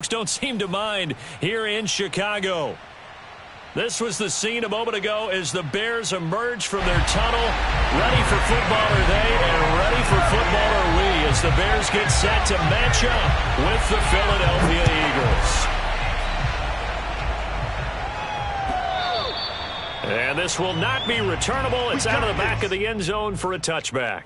Don't seem to mind here in Chicago. This was the scene a moment ago as the Bears emerge from their tunnel. Ready for football are they, and ready for football are we as the Bears get set to match up with the Philadelphia Eagles. And this will not be returnable. It's out of the back of the end zone for a touchback.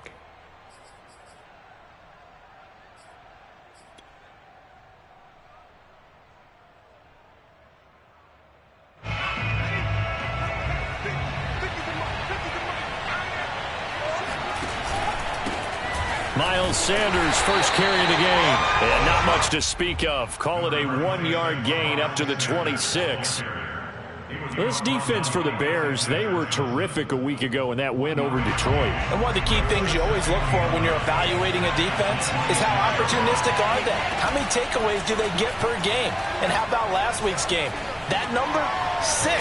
Miles Sanders first carry of the game. And not much to speak of. Call it a 1-yard gain up to the 26. This defense for the Bears, they were terrific a week ago in that win over Detroit. And one of the key things you always look for when you're evaluating a defense is how opportunistic are they? How many takeaways do they get per game? And how about last week's game? That number, 6.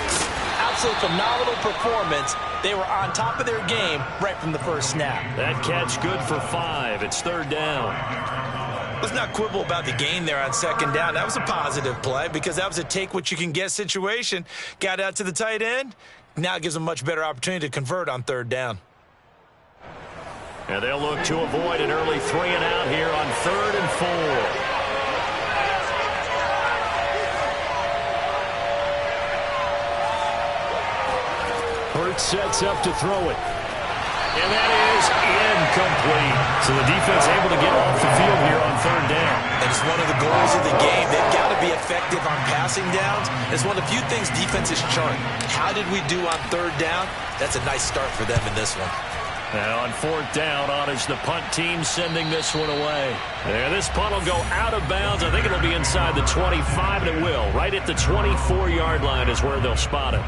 Absolute phenomenal performance. They were on top of their game right from the first snap. That catch good for 5. It's third down. Let's not quibble about the gain there on second down. That was a positive play because that was a take-what-you-can-get situation. Got out to the tight end. Now it gives them a much better opportunity to convert on third down. And they'll look to avoid an early 3-and-out here on 3rd and 4. Hurts sets up to throw it. And that is incomplete. So the defense able to get off the field here on third down. And it's one of the goals of the game. They've got to be effective on passing downs. It's one of the few things defenses chart. How did we do on third down? That's a nice start for them in this one. Now on 4th down, on is the punt team sending this one away. And this punt will go out of bounds. I think it'll be inside the 25, and it will. Right at the 24-yard line is where they'll spot it.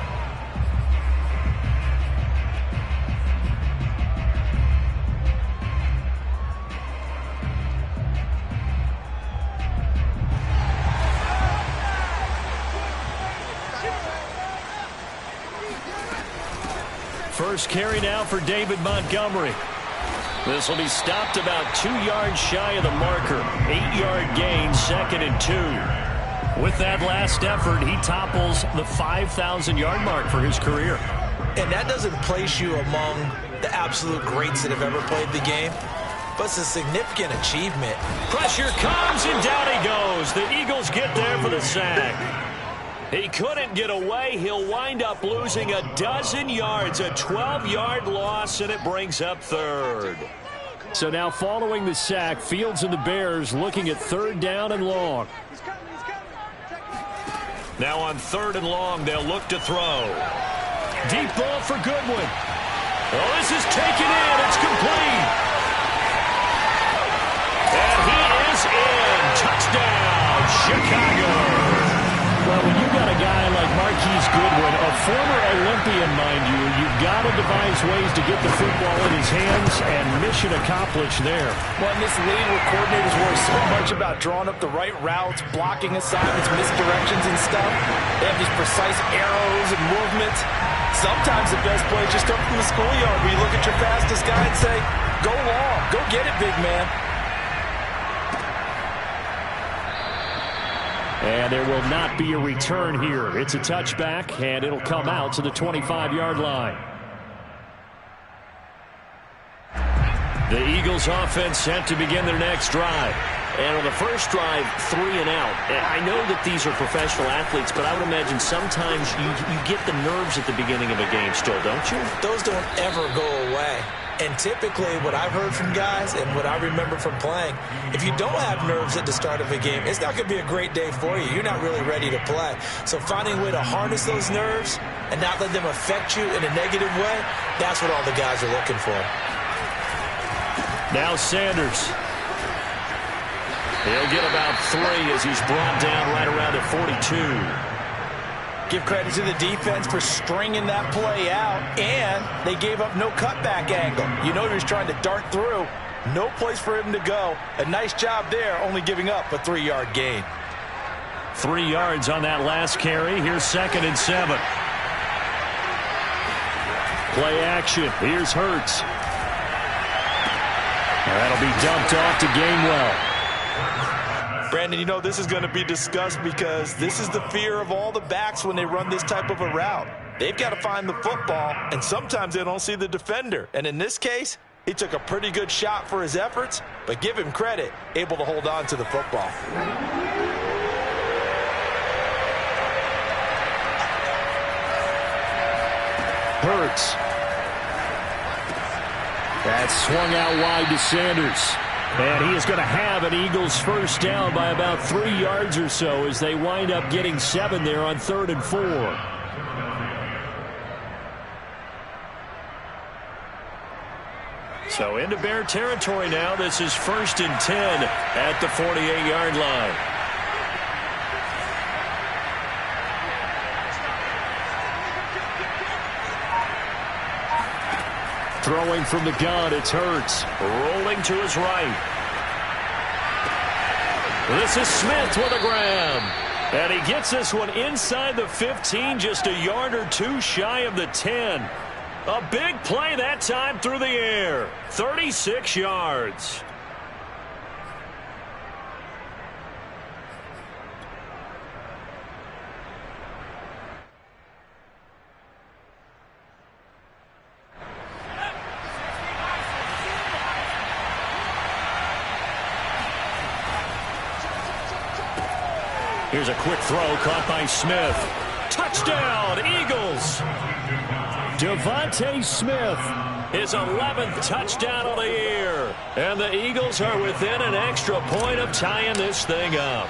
First carry now for David Montgomery. This will be stopped about 2 yards shy of the marker. 8-yard gain, 2nd and 2. With that last effort, he topples the 5,000-yard mark for his career. And that doesn't place you among the absolute greats that have ever played the game, but it's a significant achievement. Pressure comes, and down he goes. The Eagles get there for the sack. He couldn't get away. He'll wind up losing a dozen yards, a 12-yard loss, and it brings up 3rd. So now following the sack, Fields and the Bears looking at 3rd down and long. Now on 3rd and long, they'll look to throw. Deep ball for Goodwin. Oh, this is taken in. It's complete. And he is in. Touchdown, Chicago. Well, when you've got a guy like Marquise Goodwin, a former Olympian, mind you, you've got to devise ways to get the football in his hands, and mission accomplished there. Well, in this league where coordinators worry so much about drawing up the right routes, blocking assignments, misdirections and stuff, they have these precise arrows and movements. Sometimes the best play is just up from the schoolyard where you look at your fastest guy and say, go long, go get it, big man. And there will not be a return here. It's a touchback, and it'll come out to the 25-yard line. The Eagles offense set to begin their next drive. And on the first drive, 3 and out. I know that these are professional athletes, but I would imagine sometimes you get the nerves at the beginning of a game still, don't you? Those don't ever go away. And typically what I've heard from guys and what I remember from playing, if you don't have nerves at the start of a game, it's not going to be a great day for you. You're not really ready to play. So finding a way to harness those nerves and not let them affect you in a negative way, that's what all the guys are looking for. Now Sanders. He'll get about 3 as he's brought down right around at 42. Give credit to the defense for stringing that play out, and they gave up no cutback angle. You know he was trying to dart through. No place for him to go. A nice job there, only giving up a 3-yard gain. 3 yards on that last carry. Here's 2nd and 7. Play action. Here's Hurts. That'll be dumped off to Gainwell. Brandon, you know, this is going to be discussed because this is the fear of all the backs when they run this type of a route. They've got to find the football, and sometimes they don't see the defender. And in this case, he took a pretty good shot for his efforts, but give him credit, able to hold on to the football. Hurts. That's swung out wide to Sanders. And he is going to have an Eagles first down by about 3 yards or so as they wind up getting 7 there on 3rd and 4. So into Bear territory now. This is 1st and 10 at the 48-yard line. Throwing from the gun, it's Hurts. Rolling to his right. This is Smith with a grab. And he gets this one inside the 15, just a yard or two shy of the 10. A big play that time through the air. 36 yards. Here's a quick throw caught by Smith. Touchdown, Eagles. Devontae Smith, his 11th touchdown of the year. And the Eagles are within an extra point of tying this thing up.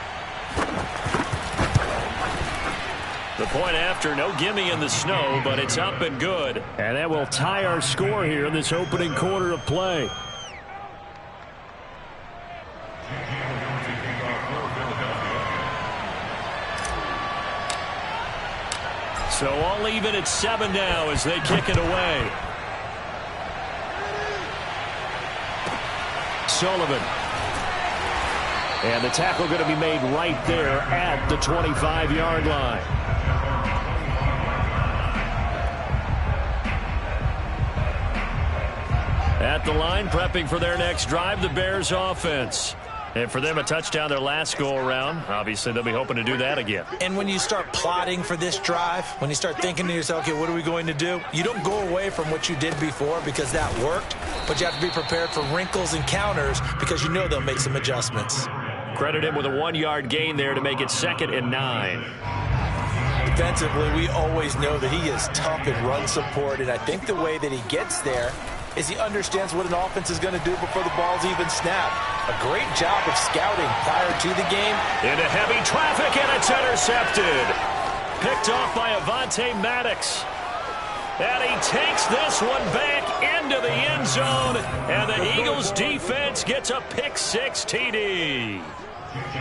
The point after, no gimme in the snow, but it's up and good. And that will tie our score here in this opening quarter of play. So all even at 7 now as they kick it away. Sullivan. And the tackle going to be made right there at the 25-yard line. At the line, prepping for their next drive, the Bears offense. And for them, a touchdown their last go-around. Obviously, they'll be hoping to do that again. And when you start plotting for this drive, when you start thinking to yourself, okay, what are we going to do? You don't go away from what you did before because that worked, but you have to be prepared for wrinkles and counters because you know they'll make some adjustments. Credit him with a 1-yard gain there to make it 2nd and 9. Defensively, we always know that he is tough in run support, and I think the way that he gets there is he understands what an offense is going to do before the ball's even snapped. A great job of scouting prior to the game. Into heavy traffic, and it's intercepted. Picked off by Avonte Maddox. And he takes this one back into the end zone, and the Eagles defense gets a pick-6 TD.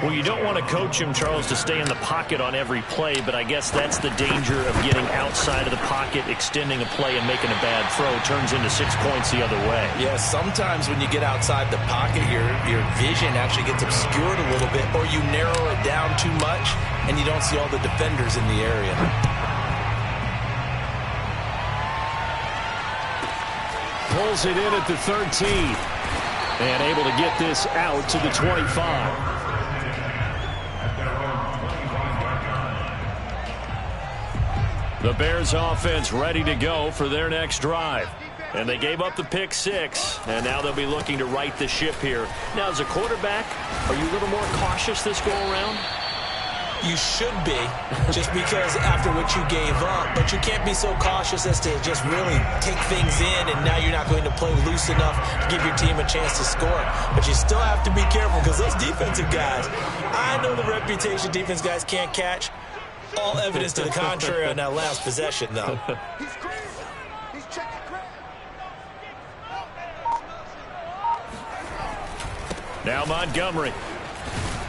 Well, you don't want to coach him, Charles, to stay in the pocket on every play, but I guess that's the danger of getting outside of the pocket, extending a play, and making a bad throw. Turns into 6 points the other way. Yeah, sometimes when you get outside the pocket, your vision actually gets obscured a little bit, or you narrow it down too much, and you don't see all the defenders in the area. Pulls it in at the 13, and able to get this out to the 25. The Bears offense ready to go for their next drive. And they gave up the pick-6, and now they'll be looking to right the ship here. Now, as a quarterback, are you a little more cautious this go-around? You should be, just because after what you gave up, but you can't be so cautious as to just really take things in, and now you're not going to play loose enough to give your team a chance to score. But you still have to be careful because those defensive guys, I know the reputation defense guys can't catch. All evidence to the contrary on that last possession, though. He's checking crap. Now Montgomery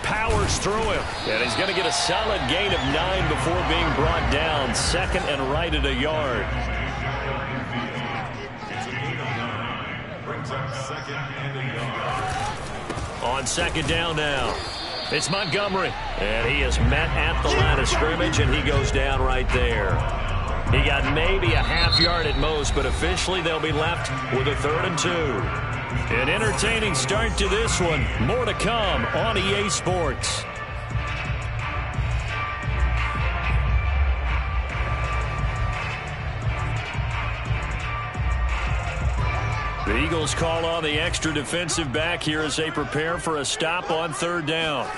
powers through him, and he's going to get a solid gain of 9 before being brought down. 2nd and right at a yard. On 2nd down now. It's Montgomery, and he is met at the line of scrimmage, and he goes down right there. He got maybe a half yard at most, but officially they'll be left with a 3rd and 2. An entertaining start to this one. More to come on EA Sports. The Eagles call on the extra defensive back here as they prepare for a stop on third down.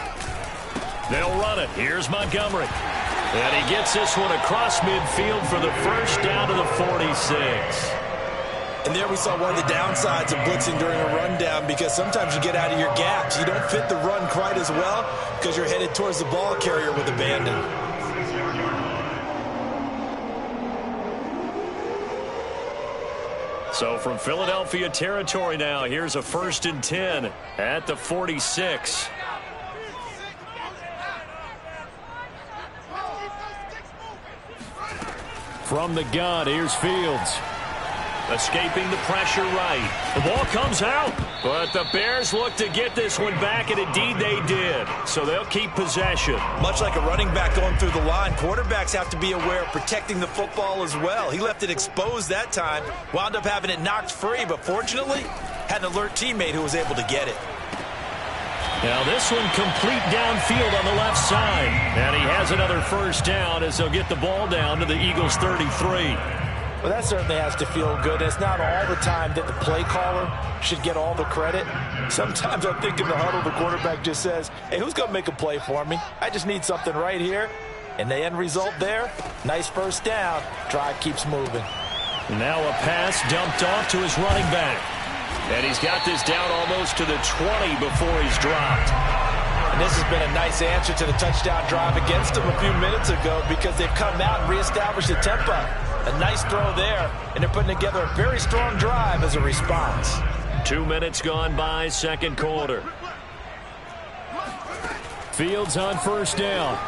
They'll run it. Here's Montgomery. And he gets this one across midfield for the first down to the 46. And there we saw one of the downsides of blitzing during a rundown, because sometimes you get out of your gaps. You don't fit the run quite as well because you're headed towards the ball carrier with abandon. So from Philadelphia territory now, here's a 1st and 10 at the 46. From the gun, here's Fields. Escaping the pressure right. The ball comes out, but the Bears look to get this one back, and indeed they did. So they'll keep possession. Much like a running back going through the line, quarterbacks have to be aware of protecting the football as well. He left it exposed that time, wound up having it knocked free, but fortunately had an alert teammate who was able to get it. Now this one complete downfield on the left side. And he has another first down as they'll get the ball down to the Eagles' 33. Well, that certainly has to feel good. It's not all the time that the play caller should get all the credit. Sometimes I think in the huddle, the quarterback just says, hey, who's going to make a play for me? I just need something right here. And the end result there, nice first down. Drive keeps moving. Now a pass dumped off to his running back. And he's got this down almost to the 20 before he's dropped. And this has been a nice answer to the touchdown drive against them a few minutes ago, because they've come out and reestablished the tempo. A nice throw there, and they're putting together a very strong drive as a response. 2 minutes gone by, second quarter. Fields on first down.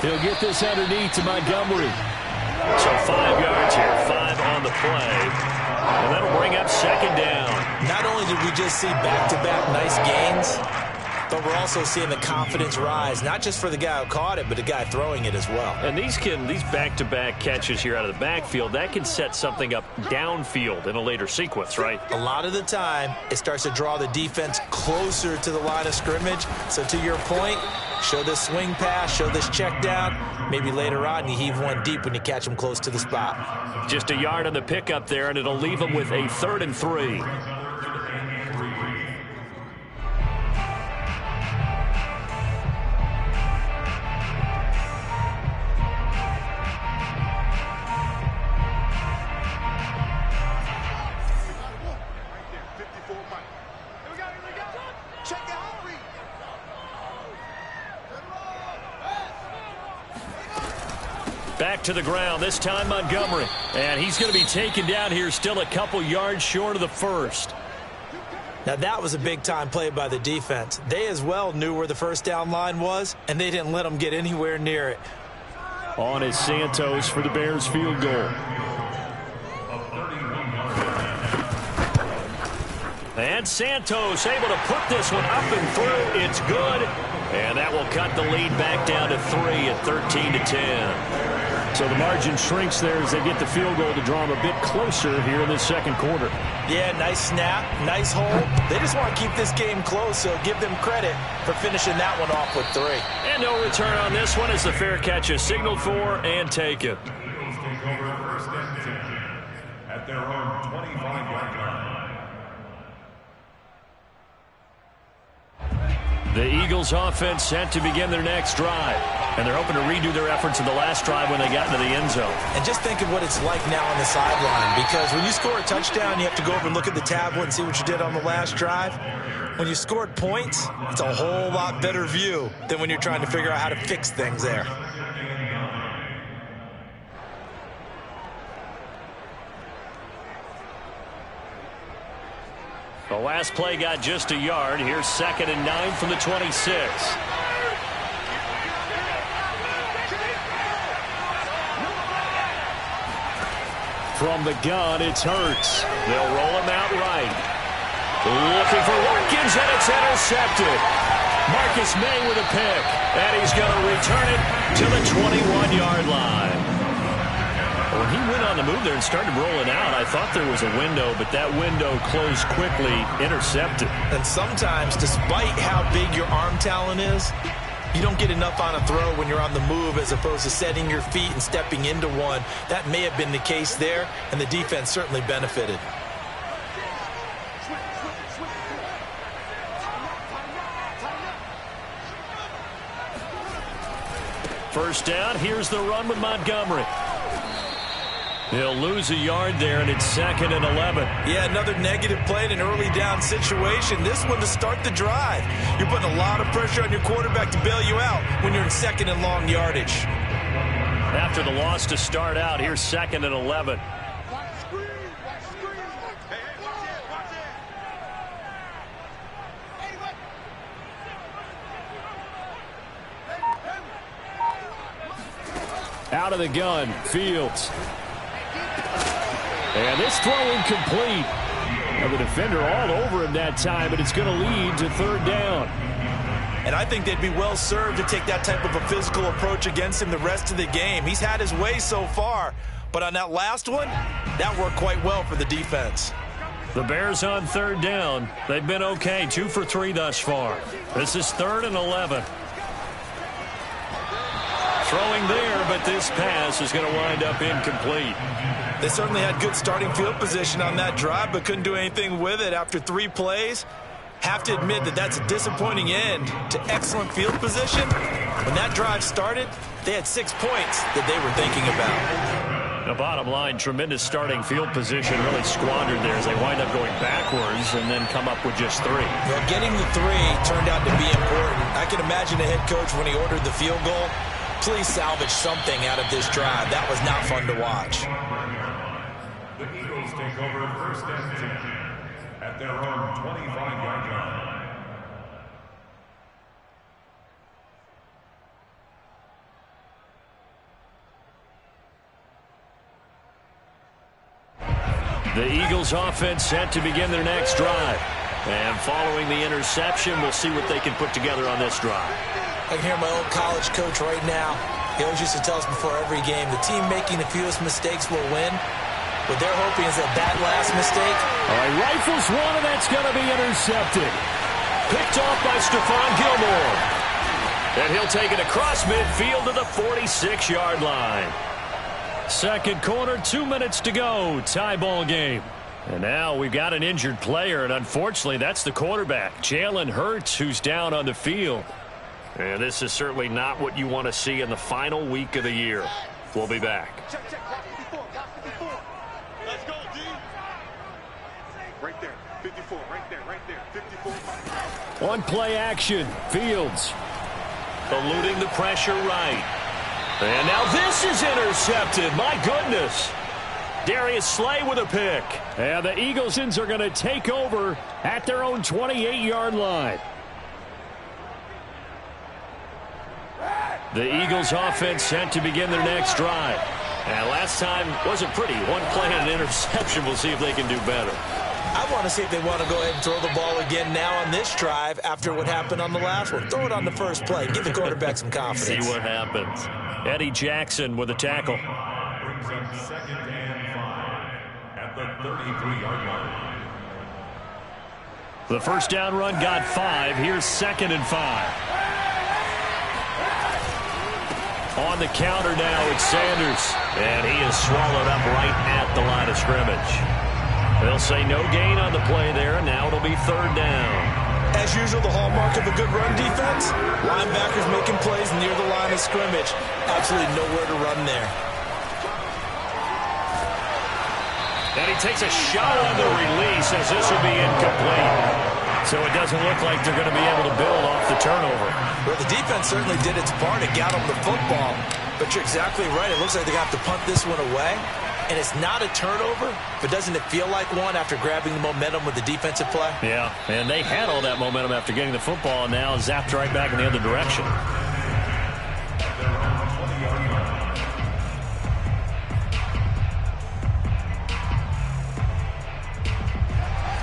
He'll get this underneath to Montgomery. So 5 yards here, 5 on the play. And that'll bring up second down. Not only did we just see back-to-back nice gains, but we're also seeing the confidence rise, not just for the guy who caught it, but the guy throwing it as well. And these back-to-back catches here out of the backfield, that can set something up downfield in a later sequence, right? A lot of the time, it starts to draw the defense closer to the line of scrimmage. So to your point, show this swing pass, show this check down. Maybe later on you heave one deep when you catch them close to the spot. Just a yard on the pickup there, and it'll leave them with a 3rd and 3. Back to the ground, this time Montgomery. And he's going to be taken down here, still a couple yards short of the first. Now that was a big-time play by the defense. They as well knew where the first down line was, and they didn't let them get anywhere near it. On is Santos for the Bears field goal. And Santos able to put this one up and through. It's good. And that will cut the lead back down to 3 at 13-10. So the margin shrinks there as they get the field goal to draw them a bit closer here in this second quarter. Yeah, nice snap, nice hold. They just want to keep this game close, so give them credit for finishing that one off with 3. And no return on this one as the fair catch is signaled for and taken. At their own 25-yard line. The Eagles offense set to begin their next drive. And they're hoping to redo their efforts in the last drive when they got into the end zone. And just think of what it's like now on the sideline, because when you score a touchdown, you have to go over and look at the tablet and see what you did on the last drive. When you scored points, it's a whole lot better view than when you're trying to figure out how to fix things there. The last play got just a yard. Here's 2nd and 9 from the 26. From the gun, it's Hurts. They'll roll him out right. Looking for Watkins, and it's intercepted. Marcus May with a pick, and he's going to return it to the 21-yard line. When he went on the move there and started rolling out, I thought there was a window, but that window closed quickly, intercepted. And sometimes, despite how big your arm talent is, you don't get enough on a throw when you're on the move as opposed to setting your feet and stepping into one. That may have been the case there, and the defense certainly benefited. First down, here's the run with Montgomery. He'll lose a yard there, and it's 2nd and 11. Yeah, another negative play in an early down situation. This one to start the drive. You're putting a lot of pressure on your quarterback to bail you out when you're in 2nd and long yardage. After the loss to start out, here's 2nd and 11. Out of the gun, Fields. And this throw incomplete. And the defender all over him that time, but it's going to lead to 3rd down. And I think they'd be well served to take that type of a physical approach against him the rest of the game. He's had his way so far, but on that last one, that worked quite well for the defense. The Bears on 3rd down. They've been okay, 2 for 3 thus far. This is 3rd and 11. Throwing there, but this pass is going to wind up incomplete. They certainly had good starting field position on that drive, but couldn't do anything with it after 3 plays. Have to admit that that's a disappointing end to excellent field position. When that drive started, they had 6 points that they were thinking about. The bottom line, tremendous starting field position, really squandered there as they wind up going backwards and then come up with just 3. Well, getting the 3 turned out to be important. I can imagine the head coach when he ordered the field goal. Please salvage something out of this drive. That was not fun to watch. The Eagles take over 1st and 10 at their own 25-yard line. The Eagles offense set to begin their next drive. And following the interception, we'll see what they can put together on this drive. I can hear my old college coach right now. He always used to tell us before every game, the team making the fewest mistakes will win. What they're hoping is that last mistake. All right, rifles one, and that's going to be intercepted. Picked off by Stephon Gilmore. And he'll take it across midfield to the 46-yard line. 2nd quarter, 2 minutes to go. Tie ball game. And now we've got an injured player, and unfortunately, that's the quarterback, Jalen Hurts, who's down on the field. And this is certainly not what you want to see in the final week of the year. We'll be back. Check. Got 54. Let's go, D. Right there. 54. Right there. 54. One play action. Fields eluding the pressure right. And now this is intercepted. My goodness. Darius Slay with a pick. And the Eaglesons are going to take over at their own 28-yard line. The Eagles offense set to begin their next drive. And last time wasn't pretty. One play and an interception. We'll see if they can do better. I want to see if they want to go ahead and throw the ball again now on this drive after what happened on the last one. Throw it on the first play. Give the quarterback some confidence. See what happens. Eddie Jackson with a tackle. Brings up 2nd and 5 at the 33-yard line. The first down run got 5. Here's 2nd and 5. On the counter now, it's Sanders. And he is swallowed up right at the line of scrimmage. They'll say no gain on the play there, and now it'll be 3rd down. As usual, the hallmark of a good run defense, linebackers making plays near the line of scrimmage. Absolutely nowhere to run there. And he takes a shot on the release as this will be incomplete. So it doesn't look like they're going to be able to build off the turnover. Well, the defense certainly did its part. It got them the football. But you're exactly right. It looks like they're going to have to punt this one away. And it's not a turnover, but doesn't it feel like one after grabbing the momentum with the defensive play? Yeah, and they had all that momentum after getting the football, and now zapped right back in the other direction.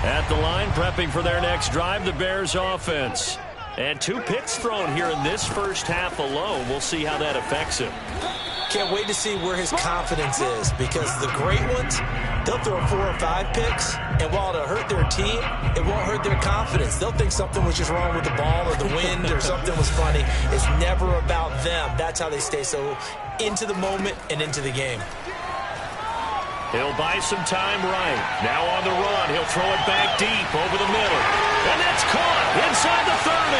At the line, prepping for their next drive, the Bears offense. And 2 picks thrown here in this first half alone. We'll see how that affects him. Can't wait to see where his confidence is, because the great ones, they'll throw 4 or 5 picks, and while it'll hurt their team, it won't hurt their confidence. They'll think something was just wrong with the ball or the wind or something was funny. It's never about them. That's how they stay so into the moment and into the game. He'll buy some time right. Now on the run. He'll throw it back deep over the middle. And that's caught inside the 30.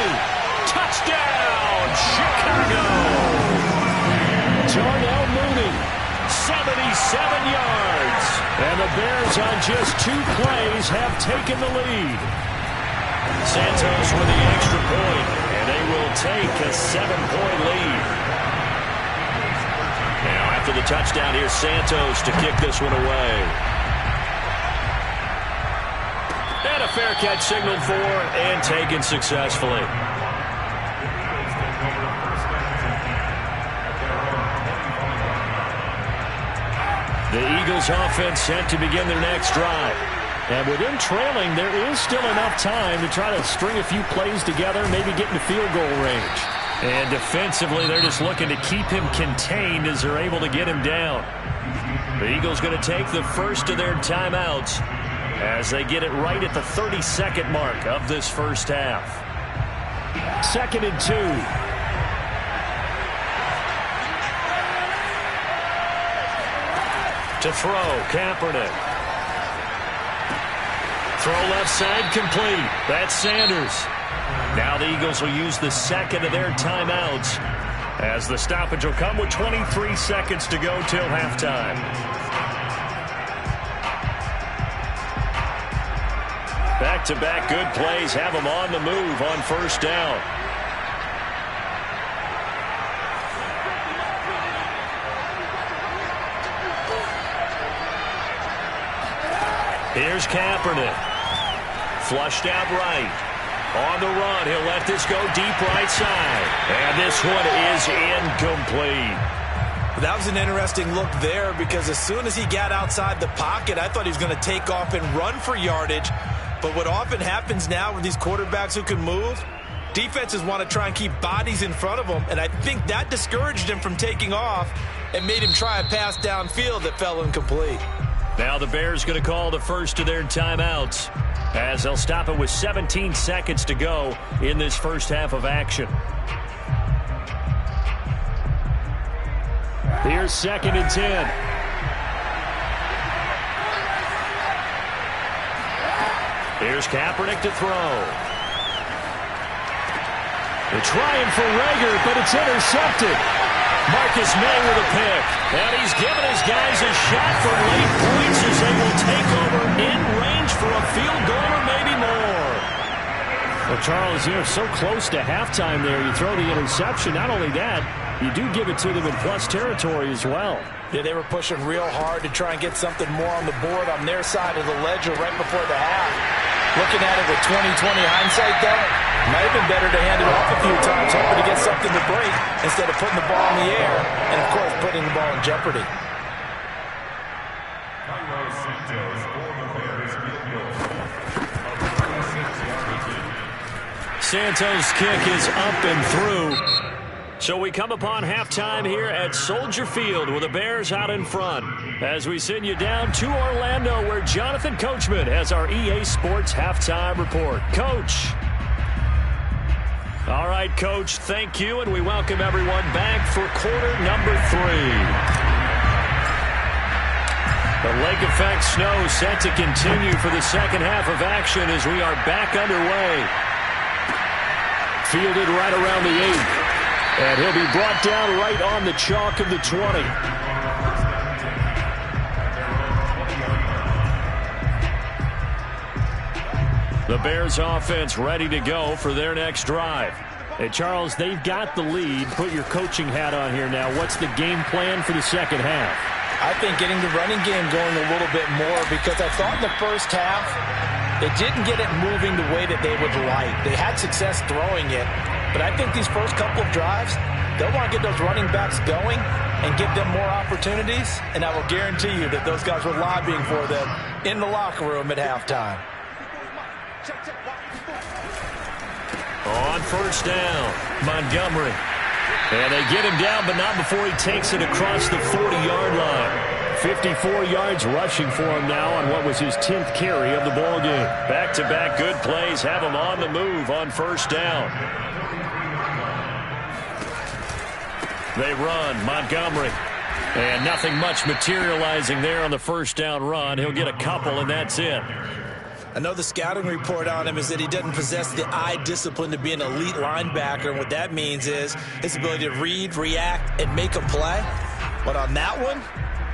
Touchdown, Chicago. Darnell Mooney, 77 yards. And the Bears on just 2 plays have taken the lead. Santos with the extra point, and they will take a 7-point lead. Now after the touchdown, here's Santos to kick this one away. And a fair catch signaled for and taken successfully. The Eagles offense set to begin their next drive. And with them trailing, there is still enough time to try to string a few plays together, maybe get into field goal range. And defensively, they're just looking to keep him contained as they're able to get him down. The Eagles going to take the first of their timeouts as they get it right at the 32nd mark of this first half. 2nd and 2. To throw, Kaepernick. Throw left side, complete. That's Sanders. Now the Eagles will use the second of their timeouts as the stoppage will come with 23 seconds to go till halftime. Back-to-back good plays have them on the move on first down. Here's Kaepernick. Flushed out right. On the run, he'll let this go deep right side. And this one is incomplete. That was an interesting look there, because as soon as he got outside the pocket, I thought he was going to take off and run for yardage. But what often happens now with these quarterbacks who can move, defenses want to try and keep bodies in front of them, and I think that discouraged him from taking off and made him try a pass downfield that fell incomplete. Now the Bears going to call the first of their timeouts as they'll stop it with 17 seconds to go in this first half of action. Here's 2nd and 10. Here's Kaepernick to throw. They're trying for Reagor, but it's intercepted. Marcus May with a pick. And he's given his guys a shot for late points as they will take over in range for a field goal or maybe more. Well, Charles, you're so close to halftime there. You throw the interception. Not only that, you do give it to them in plus territory as well. Yeah, they were pushing real hard to try and get something more on the board on their side of the ledger right before the half. Looking at it with 20/20 hindsight, though, might have been better to hand it off a few times, hoping to get something to break instead of putting the ball in the air and, of course, putting the ball in jeopardy. Santos' kick is up and through. So we come upon halftime here at Soldier Field with the Bears out in front as we send you down to Orlando, where Jonathan Coachman has our EA Sports halftime report. Coach. All right, Coach, thank you, and we welcome everyone back for quarter number 3. The lake effect snow set to continue for the second half of action as we are back underway. Fielded right around the 8. And he'll be brought down right on the chalk of the 20. The Bears offense ready to go for their next drive. Hey, Charles, they've got the lead. Put your coaching hat on here now. What's the game plan for the second half? I think getting the running game going a little bit more, because I thought in the first half they didn't get it moving the way that they would like. They had success throwing it, but I think these first couple of drives, they'll want to get those running backs going and give them more opportunities, and I will guarantee you that those guys were lobbying for them in the locker room at halftime. On first down, Montgomery. And they get him down, but not before he takes it across the 40-yard line. 54 yards rushing for him now on what was his 10th carry of the ball game. Back-to-back good plays have him on the move on first down. They run, Montgomery. And nothing much materializing there on the first down run. He'll get a couple, and that's it. I know the scouting report on him is that he doesn't possess the eye discipline to be an elite linebacker, and what that means is his ability to read, react, and make a play. But on that one,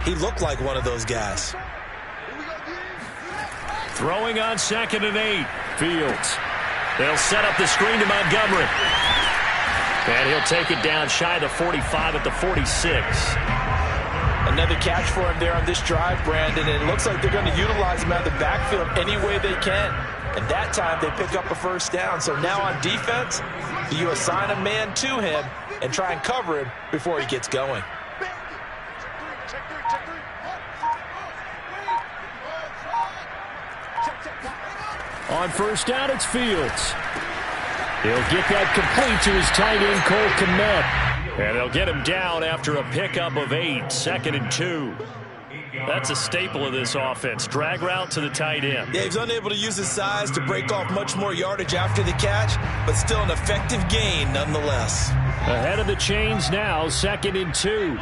he looked like one of those guys. Throwing on 2nd and 8. Fields. They'll set up the screen to Montgomery. And he'll take it down shy of the 45 at the 46. Another catch for him there on this drive, Brandon, and it looks like they're going to utilize him out of the backfield any way they can. And that time they pick up a first down. So now on defense, you assign a man to him and try and cover him before he gets going. On first down, it's Fields. He'll get that complete to his tight end, Cole Kmet. And they'll get him down after a pickup of 8, 2nd and 2. That's a staple of this offense. Drag route to the tight end. Yeah, he's unable to use his size to break off much more yardage after the catch, but still an effective gain nonetheless. Ahead of the chains now, 2nd and 2.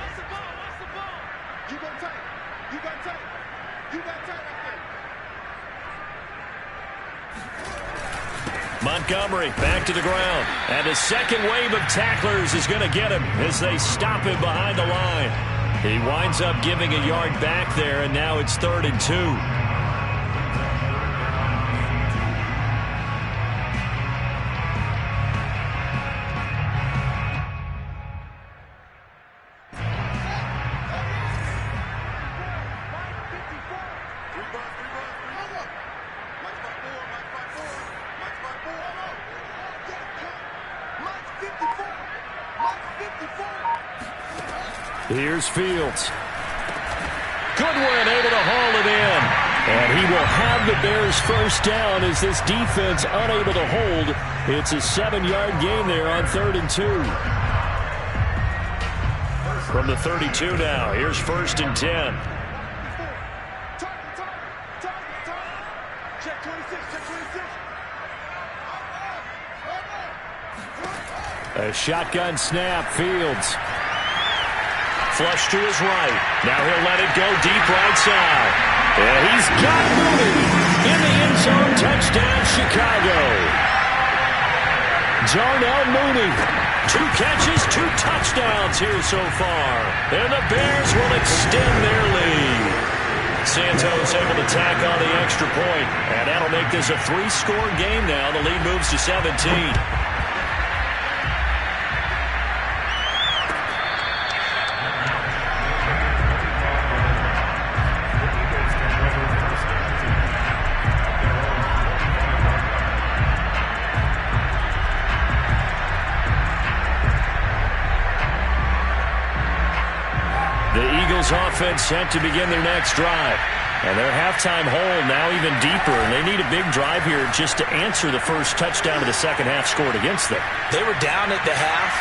Montgomery back to the ground. And a second wave of tacklers is going to get him as they stop him behind the line. He winds up giving a yard back there, and now it's 3rd and 2. Here's Fields. Goodwin able to haul it in. And he will have the Bears first down as this defense unable to hold. It's a 7-yard gain there on 3rd and 2. From the 32 now, here's 1st and 10. A shotgun snap, Fields. Flush to his right. Now he'll let it go deep right side. And he's got Mooney in the end zone. Touchdown, Chicago. Darnell Mooney. 2 catches, 2 touchdowns here so far. And the Bears will extend their lead. Santos able to tack on the extra point. And that'll make this a 3-score game now. The lead moves to 17. Offense set to begin their next drive. And their halftime hole now even deeper, and they need a big drive here just to answer the first touchdown of the second half scored against them. They were down at the half.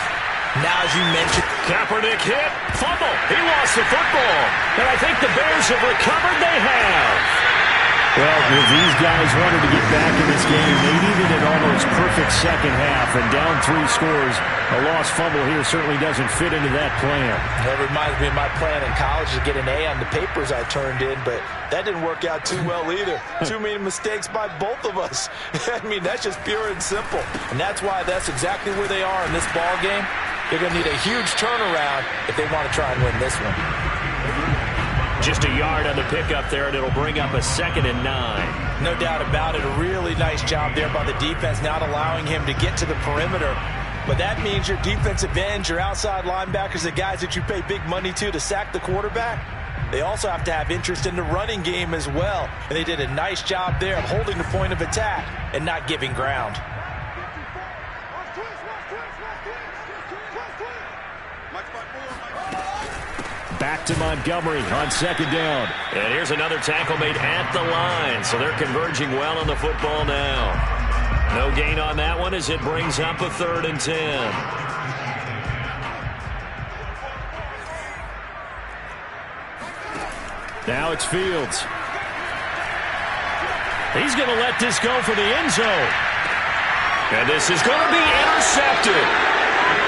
Now, as you mentioned, Kaepernick hit, fumble. He lost the football. And I think the Bears have recovered. They have. Well, if these guys wanted to get back in this game, they needed an almost perfect second half, and down 3 scores. A lost fumble here certainly doesn't fit into that plan. That reminds me of my plan in college to get an A on the papers I turned in, but that didn't work out too well either. Too many mistakes by both of us. I mean, that's just pure and simple. And that's why that's exactly where they are in this ball game. They're going to need a huge turnaround if they want to try and win this one. Just a yard on the pickup there, and it'll bring up a 2nd and 9. No doubt about it. A really nice job there by the defense, not allowing him to get to the perimeter. But that means your defensive ends, your outside linebackers, the guys that you pay big money to sack the quarterback, they also have to have interest in the running game as well. And they did a nice job there of holding the point of attack and not giving ground. Back to Montgomery on 2nd down. And here's another tackle made at the line. So they're converging well on the football now. No gain on that one as it brings up a 3rd and 10. Now it's Fields. He's going to let this go for the end zone. And this is going to be intercepted.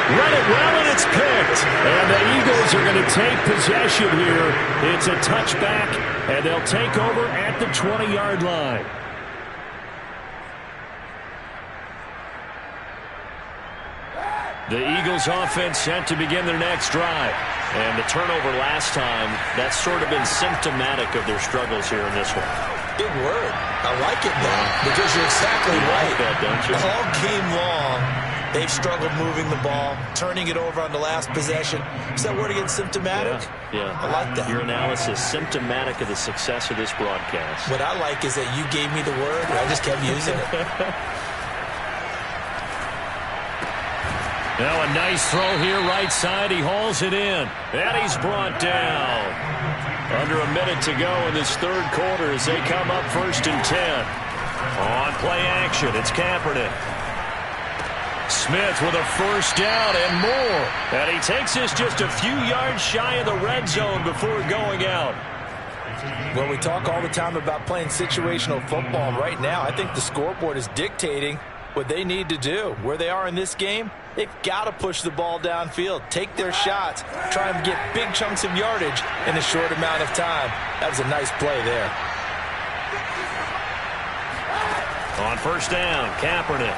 Read it well, and it's picked. And the Eagles are going to take possession here. It's a touchback, and they'll take over at the 20-yard line. The Eagles offense set to begin their next drive. And the turnover last time, that's sort of been symptomatic of their struggles here in this one. Good word. I like it, though, because you're exactly right. Like that, don't you? All game long, they've struggled moving the ball, turning it over on the last possession. Is that word again, symptomatic? Yeah. I like that. Your analysis, symptomatic of the success of this broadcast. What I like is that you gave me the word, and I just kept using it. Now a nice throw here, right side. He hauls it in. And he's brought down. Under a minute to go in this 3rd quarter as they come up 1st and 10. On play action, it's Kaepernick. Smith with a 1st down and more. And he takes this just a few yards shy of the red zone before going out. Well, we talk all the time about playing situational football. Right now, I think the scoreboard is dictating what they need to do. Where they are in this game, they've got to push the ball downfield, take their shots, try and get big chunks of yardage in a short amount of time. That was a nice play there. On 1st down, Kaepernick.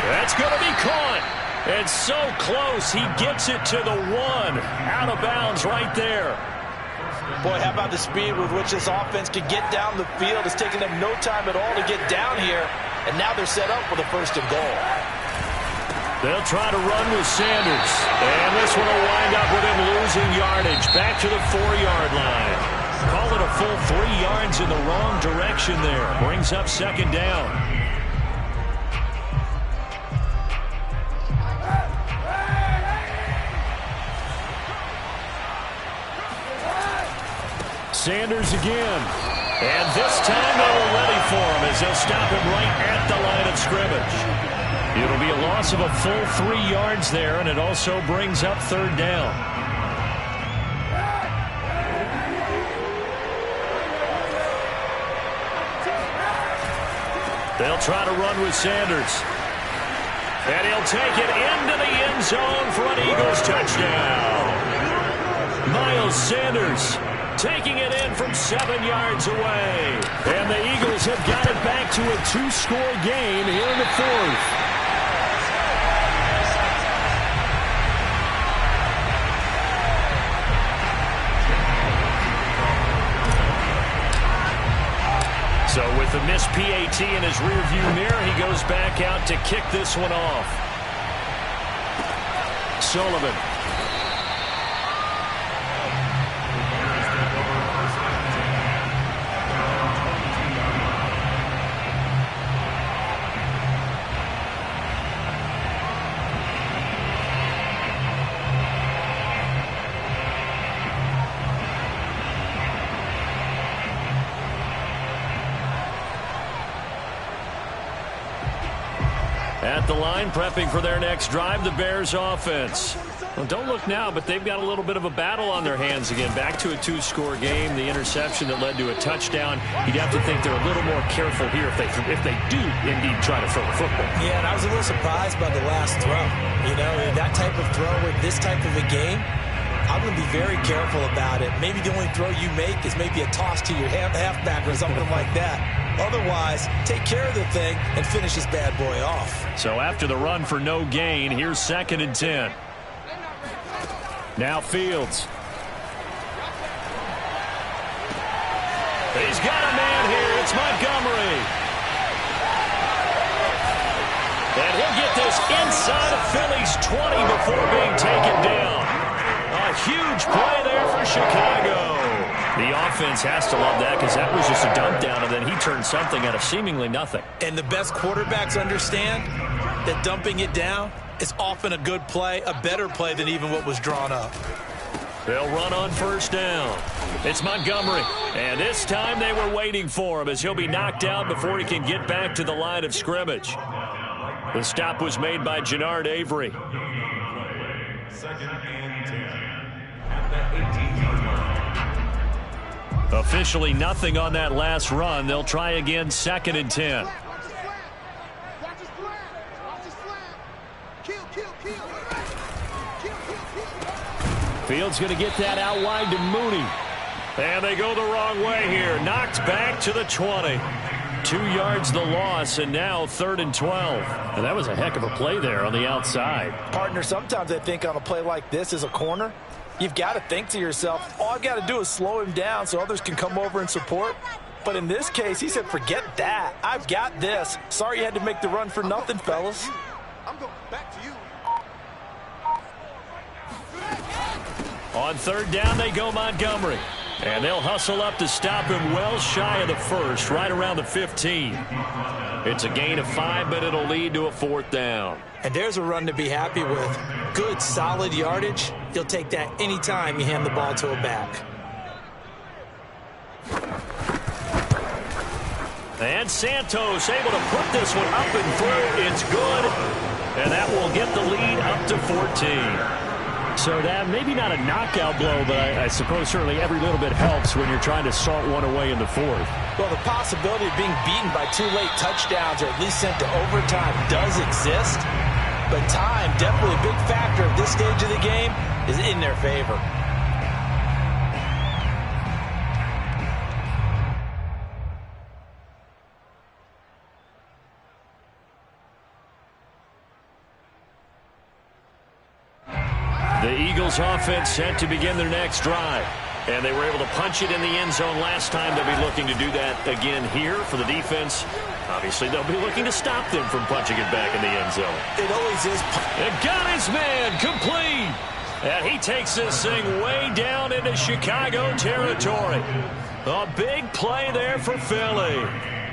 That's going to be caught. And so close, he gets it to the 1. Out of bounds right there. Boy, how about the speed with which this offense can get down the field? It's taken them no time at all to get down here, and now they're set up with a 1st and goal. They'll try to run with Sanders, and this one will wind up with him losing yardage back to the 4-yard line. Call it a full 3 yards in the wrong direction there. Brings up 2nd down. Sanders again. And this time they were ready for him as they'll stop him right at the line of scrimmage. It'll be a loss of a full 3 yards there, and it also brings up 3rd down. They'll try to run with Sanders. And he'll take it into the end zone for an Eagles touchdown. Miles Sanders taking it in from 7 yards away. And the Eagles have got it back to a 2-score game here in the 4th. So with the missed PAT in his rearview mirror, he goes back out to kick this one off. Sullivan. At the line, prepping for their next drive, the Bears offense. Well, don't look now, but they've got a little bit of a battle on their hands again. Back to a 2-score game. The interception that led to a touchdown. You'd have to think they're a little more careful here if they do indeed try to throw the football. Yeah, and I was a little surprised by the last throw. You know, that type of throw with this type of a game, I'm going to be very careful about it. Maybe the only throw you make is maybe a toss to your halfback or something like that. Otherwise, take care of the thing and finish this bad boy off. So after the run for no gain, here's 2nd and 10. Now Fields. He's got a man here. It's Montgomery. And he'll get this inside of Philly's 20 before being taken down. A huge play there for Chicago. The offense has to love that because that was just a dump down, and then he turned something out of seemingly nothing. And the best quarterbacks understand that dumping it down is often a good play, a better play than even what was drawn up. They'll run on first down. It's Montgomery. And this time they were waiting for him as he'll be knocked out before he can get back to the line of scrimmage. The stop was made by Jannard Avery. 2nd and 10 at the 18-yard line. Officially nothing on that last run. They'll try again 2nd and 10. Fields going to get that out wide to Mooney. And they go the wrong way here. Knocked back to the 20. 2 yards the loss, and now 3rd and 12. And that was a heck of a play there on the outside. Partner, sometimes I think on a play like this as a corner, you've got to think to yourself, all I've got to do is slow him down so others can come over and support. But in this case, he said, forget that. I've got this. Sorry you had to make the run for nothing, fellas. I'm going back to you. On 3rd down, they go Montgomery. And they'll hustle up to stop him well shy of the first, right around the 15. It's a gain of 5, but it'll lead to a 4th down. And there's a run to be happy with. Good, solid yardage. You'll take that anytime you hand the ball to a back. And Santos able to put this one up and through. It's good. And that will get the lead up to 14. So that maybe not a knockout blow, but I suppose certainly every little bit helps when you're trying to salt one away in the 4th. Well, the possibility of being beaten by 2 late touchdowns or at least sent to overtime does exist. But time, definitely a big factor at this stage of the game, is in their favor. The Eagles offense set to begin their next drive. And they were able to punch it in the end zone last time. They'll be looking to do that again here for the defense. Obviously, they'll be looking to stop them from punching it back in the end zone. It always is. And got his man complete. And he takes this thing way down into Chicago territory. A big play there for Philly.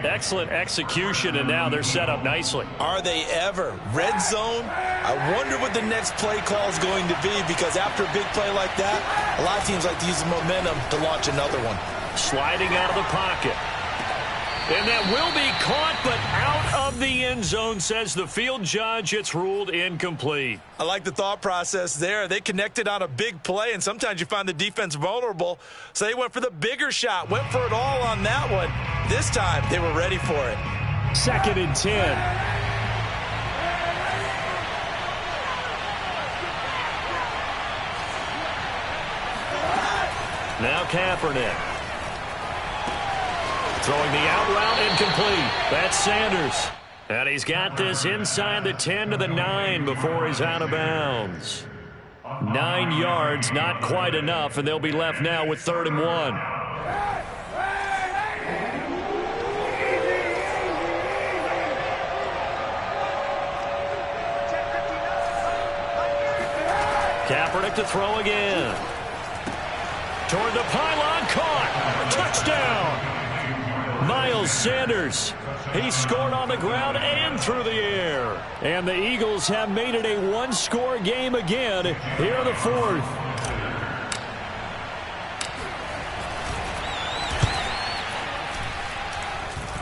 Excellent execution, and now they're set up nicely. Are they ever? Red zone? I wonder what the next play call is going to be, because after a big play like that, a lot of teams like to use the momentum to launch another one. Sliding out of the pocket. And that will be caught, but out of the end zone, says the field judge. It's ruled incomplete. I like the thought process there. They connected on a big play, and sometimes you find the defense vulnerable. So they went for the bigger shot, went for it all on that one. This time, they were ready for it. 2nd and 10. Now Kaepernick. Throwing the out route incomplete. That's Sanders. And he's got this inside the 10 to the 9 before he's out of bounds. 9 yards, not quite enough, and they'll be left now with 3rd and 1. Kaepernick to throw again. Toward the pylon, caught. Touchdown. Miles Sanders. He scored on the ground and through the air. And the Eagles have made it a one-score game again here in the 4th.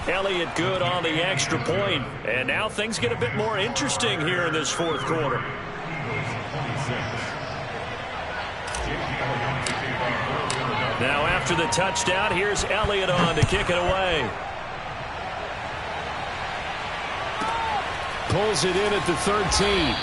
Elliott good on the extra point. And now things get a bit more interesting here in this 4th quarter. Now after the touchdown, here's Elliott on to kick it away. Pulls it in at the 13.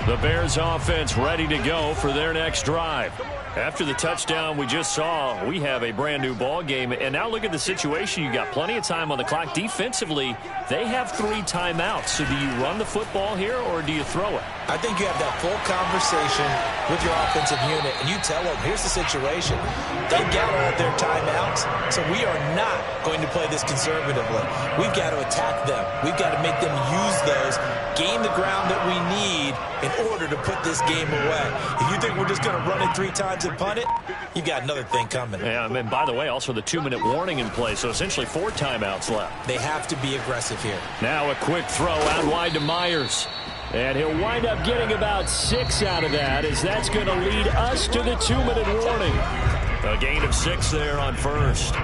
The Bears offense ready to go for their next drive. After the touchdown we just saw, we have a brand new ball game. And now look at the situation. You got plenty of time on the clock. Defensively, they have 3 timeouts. So do you run the football here or do you throw it? I think you have that full conversation with your offensive unit, and you tell them, here's the situation. They've got all their timeouts, so we are not going to play this conservatively. We've got to attack them. We've got to make them use those, gain the ground that we need in order to put this game away. If you think we're just going to run it 3 times and punt it, you got another thing coming. Yeah, and by the way, also the 2-minute warning in play, so essentially 4 timeouts left. They have to be aggressive here. Now a quick throw out wide to Myers. And he'll wind up getting about 6 out of that, as that's going to lead us to the 2-minute warning. A gain of 6 there on first.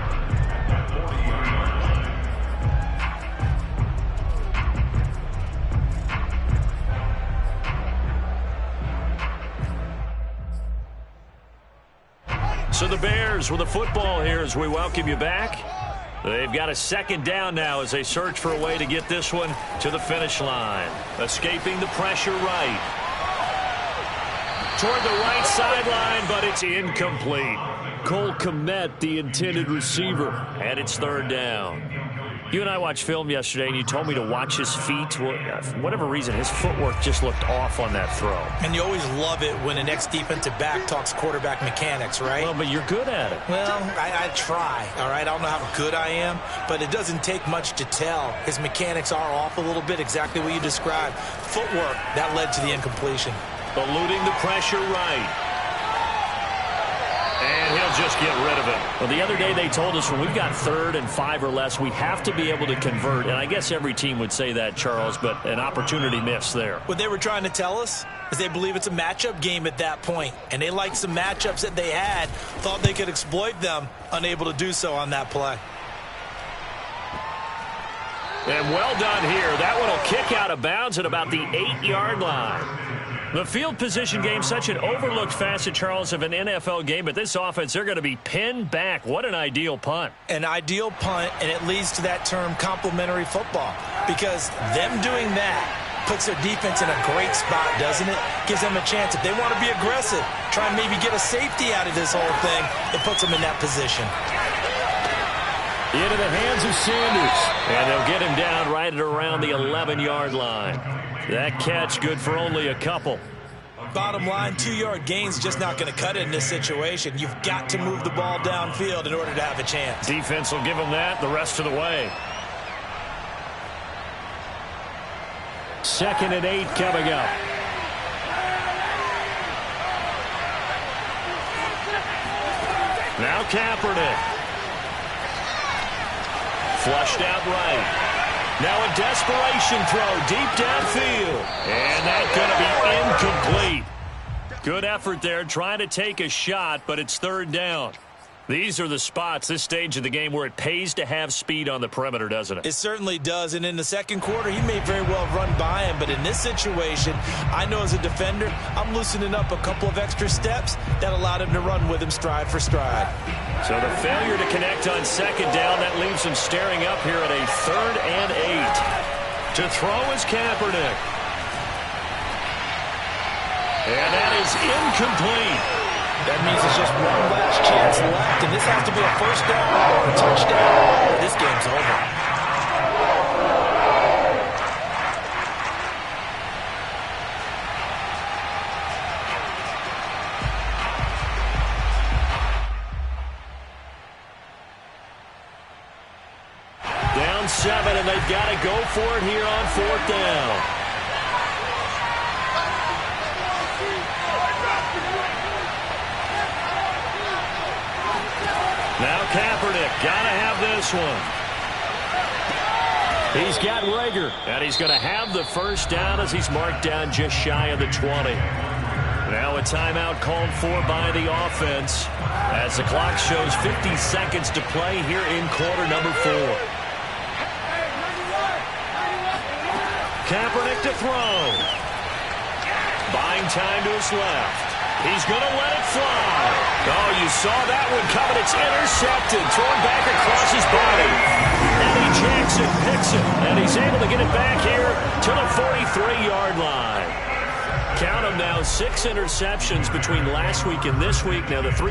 So the Bears with the football here as we welcome you back. They've got a second down now as they search for a way to get this one to the finish line. Escaping the pressure right. Toward the right sideline, but it's incomplete. Cole Kmet, the intended receiver, and it's third down. You and I watched film yesterday, and you told me to watch his feet. Well, for whatever reason, his footwork just looked off on that throw. And you always love it when an ex-defensive back talks quarterback mechanics, right? Well, but you're good at it. Well, I try, all right? I don't know how good I am, but it doesn't take much to tell. His mechanics are off a little bit, exactly what you described. Footwork, that led to the incompletion. Eluding the pressure right. And he'll just get rid of it. Well, the other day they told us when we've got 3rd and 5 or less, we have to be able to convert. And I guess every team would say that, Charles, but an opportunity missed there. What they were trying to tell us is they believe it's a matchup game at that point. And they liked some matchups that they had, thought they could exploit them, unable to do so on that play. And well done here. That one will kick out of bounds at about the 8-yard line. The field position game, such an overlooked facet, Charles, of an NFL game. But this offense, they're going to be pinned back. What an ideal punt. An ideal punt, and it leads to that term complementary football. Because them doing that puts their defense in a great spot, doesn't it? Gives them a chance. If they want to be aggressive, try and maybe get a safety out of this whole thing, it puts them in that position. Into the hands of Sanders. And they'll get him down right at around the 11-yard line. That catch good for only a couple. Bottom line, 2-yard gain's just not going to cut it in this situation. You've got to move the ball downfield in order to have a chance. Defense will give them that the rest of the way. 2nd and 8 coming up. Now Kaepernick. Flushed out right. Now a desperation throw deep downfield. And that's going to be incomplete. Good effort there trying to take a shot, but it's 3rd down. These are the spots, this stage of the game, where it pays to have speed on the perimeter, doesn't it? It certainly does, and in the second quarter, he may very well run by him, but in this situation, I know as a defender, I'm loosening up a couple of extra steps that allowed him to run with him stride for stride. So the failure to connect on 2nd down, that leaves him staring up here at a 3rd and 8. To throw is Kaepernick. And that is incomplete. That means it's just one last chance left, and this has to be a first down or a touchdown. This game's over. Down 7, and they've got to go for it here on 4th down. Now Kaepernick, got to have this one. He's got Rager, and he's going to have the first down as he's marked down just shy of the 20. Now a timeout called for by the offense as the clock shows 50 seconds to play here in quarter number 4. Kaepernick to throw. Buying time to his left. He's going to let it fly. Oh, you saw that one coming. It's intercepted. Thrown back across his body. Eddie Jackson picks it. And he's able to get it back here to the 43-yard line. Count them now, 6 interceptions between last week and this week. Now the 3